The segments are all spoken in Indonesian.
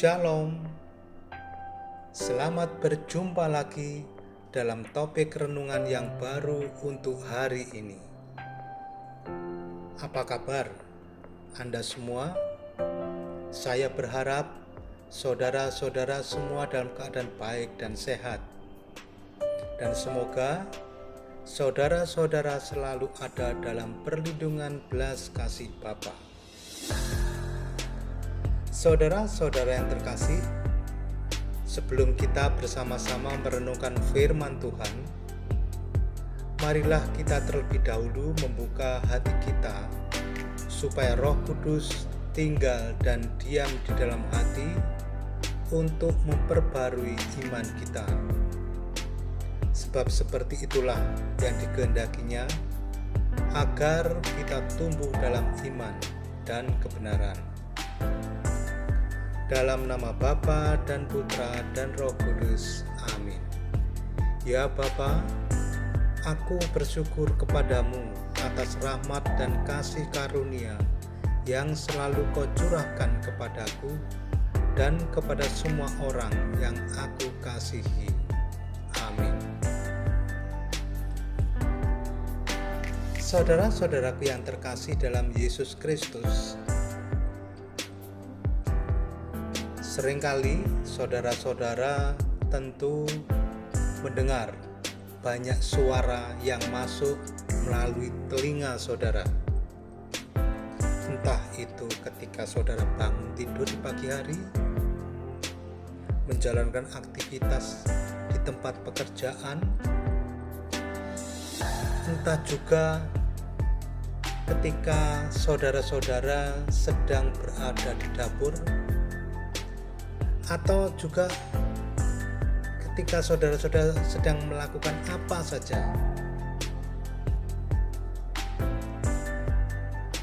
Shalom, selamat berjumpa lagi dalam topik renungan yang baru untuk hari ini. Apa kabar Anda semua? Saya berharap saudara-saudara semua dalam keadaan baik dan sehat. Dan semoga saudara-saudara selalu ada dalam perlindungan belas kasih Bapa. Saudara-saudara yang terkasih, sebelum kita bersama-sama merenungkan firman Tuhan, marilah kita terlebih dahulu membuka hati kita supaya Roh Kudus tinggal dan diam di dalam hati untuk memperbarui iman kita. Sebab seperti itulah yang dikehendakinya agar kita tumbuh dalam iman dan kebenaran. Dalam nama Bapa dan Putra dan Roh Kudus. Amin. Ya Bapa, aku bersyukur kepadamu atas rahmat dan kasih karunia yang selalu kau curahkan kepadaku dan kepada semua orang yang aku kasihi. Amin. Saudara-saudaraku yang terkasih dalam Yesus Kristus, seringkali saudara-saudara tentu mendengar banyak suara yang masuk melalui telinga saudara. Entah itu ketika saudara bangun tidur di pagi hari, menjalankan aktivitas di tempat pekerjaan, entah juga ketika saudara-saudara sedang berada di dapur, atau juga ketika saudara-saudara sedang melakukan apa saja.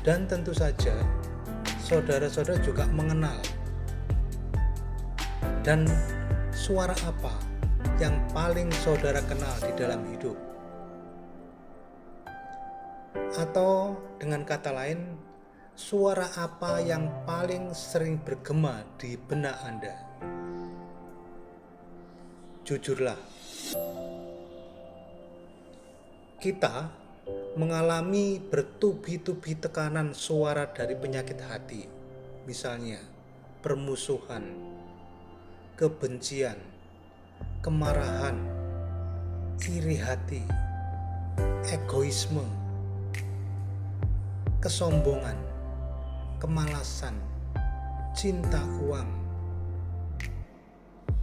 Dan tentu saja saudara-saudara juga mengenal dan suara apa yang paling saudara kenal di dalam hidup. Atau dengan kata lain, suara apa yang paling sering bergema di benak Anda? Jujurlah, kita mengalami bertubi-tubi tekanan suara dari penyakit hati, misalnya permusuhan, kebencian, kemarahan, iri hati, egoisme, kesombongan, kemalasan, cinta uang,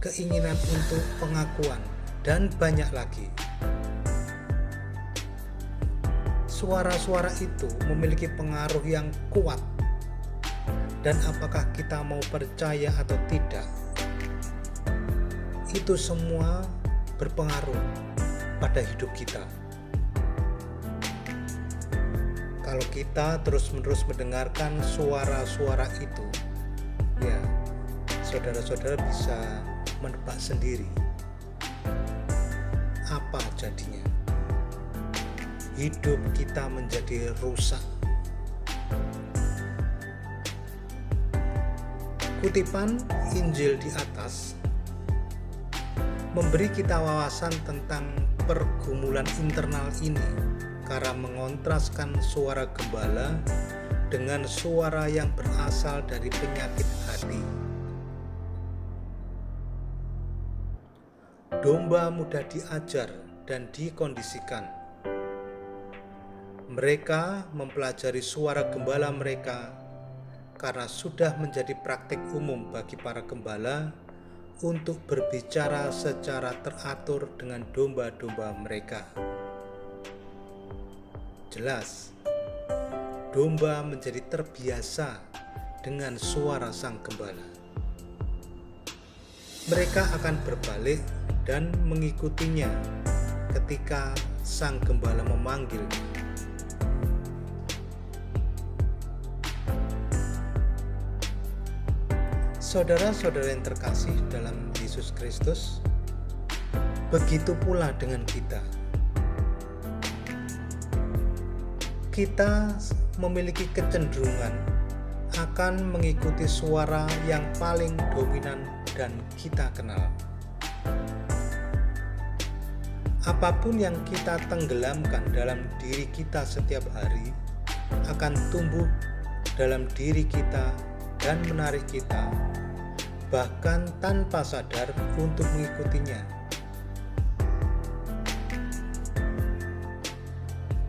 keinginan untuk pengakuan, dan banyak lagi. Suara-suara itu memiliki pengaruh yang kuat, dan apakah kita mau percaya atau tidak, itu semua berpengaruh pada hidup kita. Kalau kita terus-menerus mendengarkan suara-suara itu, ya, saudara-saudara bisa menebak sendiri apa jadinya. Hidup kita menjadi rusak. Kutipan Injil di atas memberi kita wawasan tentang pergumulan internal ini karena mengontraskan suara gembala dengan suara yang berasal dari penyakit hati. Domba mudah diajar dan dikondisikan. Mereka mempelajari suara gembala mereka karena sudah menjadi praktik umum bagi para gembala untuk berbicara secara teratur dengan domba-domba mereka. Jelas, domba menjadi terbiasa dengan suara sang gembala. Mereka akan berbalik dan mengikutinya ketika sang gembala memanggil. Saudara-saudara yang terkasih dalam Yesus Kristus, begitu pula dengan kita. Kita memiliki kecenderungan akan mengikuti suara yang paling dominan dan kita kenal. Apapun yang kita tenggelamkan dalam diri kita setiap hari akan tumbuh dalam diri kita dan menarik kita, bahkan tanpa sadar untuk mengikutinya.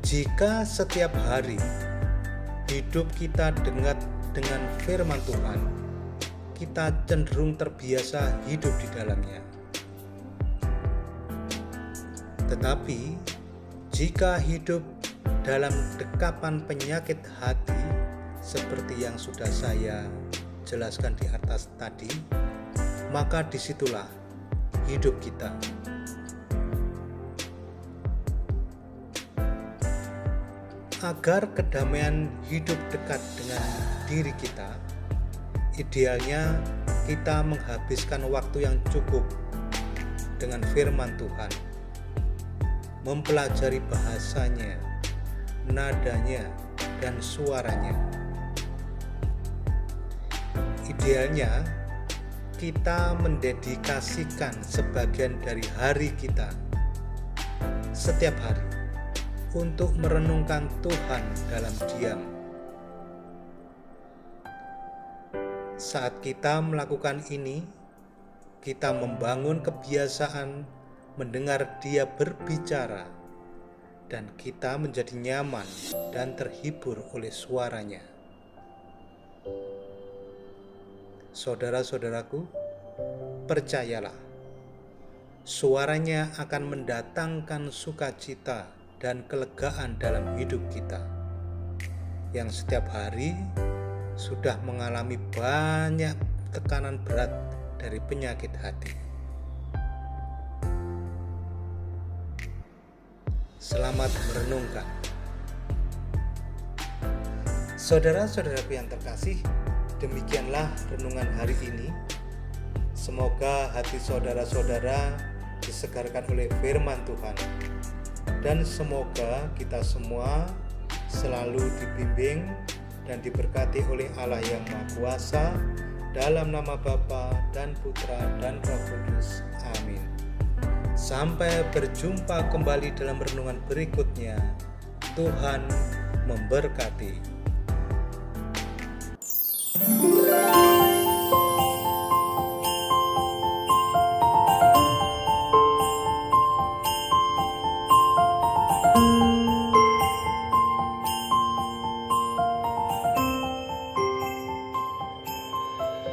Jika setiap hari hidup kita dengan firman Tuhan, kita cenderung terbiasa hidup di dalamnya. Tetapi jika hidup dalam dekapan penyakit hati seperti yang sudah saya jelaskan di atas tadi, maka disitulah hidup kita. Agar kedamaian hidup dekat dengan diri kita, idealnya kita menghabiskan waktu yang cukup dengan firman Tuhan, mempelajari bahasanya, nadanya, dan suaranya. Idealnya kita mendedikasikan sebagian dari hari kita setiap hari untuk merenungkan Tuhan dalam diam. Saat kita melakukan ini, kita membangun kebiasaan mendengar Dia berbicara, dan kita menjadi nyaman dan terhibur oleh suaranya. Saudara-saudaraku, percayalah, suaranya akan mendatangkan sukacita dan kelegaan dalam hidup kita yang setiap hari sudah mengalami banyak tekanan berat dari penyakit hati. Selamat merenungkan. Saudara-saudaraku yang terkasih, demikianlah renungan hari ini. Semoga hati saudara-saudara disegarkan oleh firman Tuhan, dan semoga kita semua selalu dibimbing dan diberkati oleh Allah yang Maha Kuasa, dalam nama Bapa dan Putra dan Roh Kudus. Amin. Sampai berjumpa kembali dalam renungan berikutnya. Tuhan memberkati.